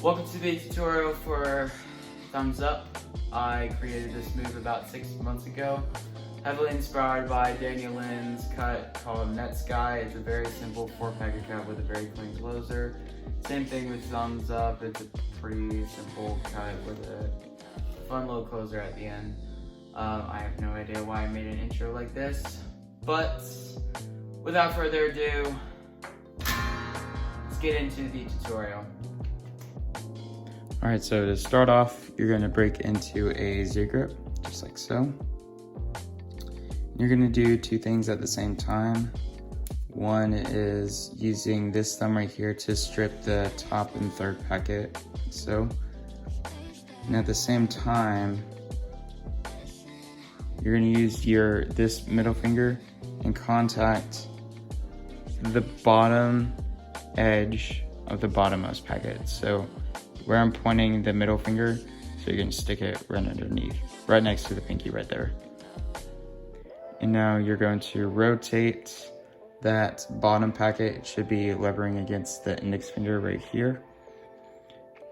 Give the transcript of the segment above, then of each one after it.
Welcome to the tutorial for thumbs up. I created this move about 6 months ago, heavily inspired by Daniel Lynn's cut called Net Sky. It's a very simple 4-packet cut with a very clean closer. Same thing with thumbs up. It's a pretty simple cut with a fun little closer at the end. I have no idea why I made an intro like this, but without further ado, let's get into the tutorial. Alright, so to start off, you're going to break into a Z grip, just like so. You're going to do two things at the same time. One is using this thumb right here to strip the top and third packet, like so. And at the same time, you're going to use this middle finger and contact the bottom edge of the bottommost packet. So where I'm pointing the middle finger, so you're going to stick it right underneath, right next to the pinky right there. And now you're going to rotate that bottom packet. It should be levering against the index finger right here.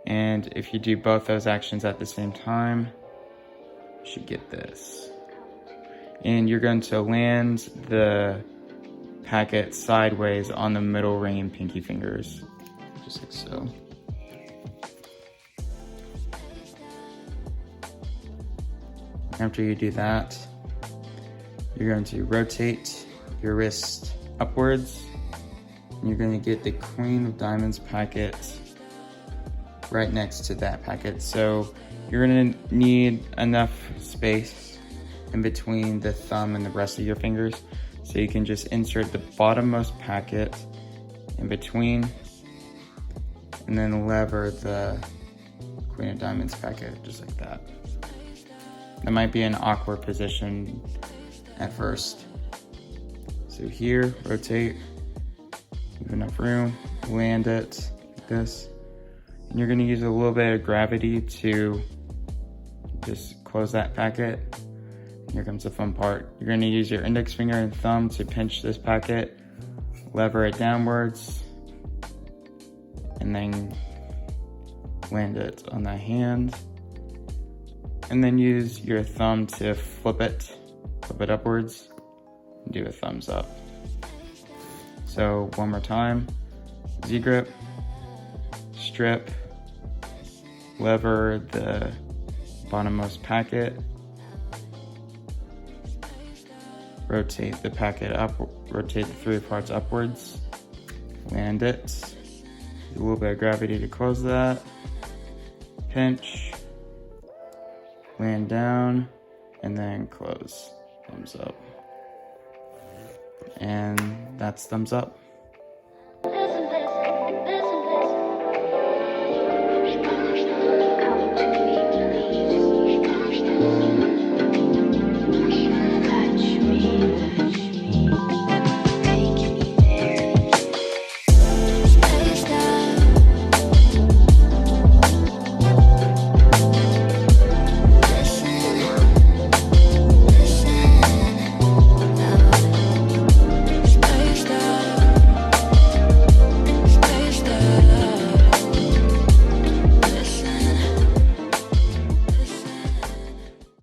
And if you do both those actions at the same time, you should get this. And you're going to land the packet sideways on the middle ring and pinky fingers, just like so. After you do that, you're going to rotate your wrist upwards, and you're going to get the Queen of Diamonds packet right next to that packet. So you're going to need enough space in between the thumb and the rest of your fingers, so you can just insert the bottommost packet in between, and then lever the Queen of Diamonds packet, just like that. That might be an awkward position at first. So here, rotate, give enough room, land it like this. And you're gonna use a little bit of gravity to just close that packet. Here comes the fun part. You're gonna use your index finger and thumb to pinch this packet, lever it downwards, and then land it on the hand. And then use your thumb to flip it upwards, and do a thumbs up. So one more time, Z grip, strip, lever the bottommost packet, rotate the packet up, rotate the 3 parts upwards, land it, use a little bit of gravity to close that, pinch, land down, and then close, thumbs up. And that's thumbs up.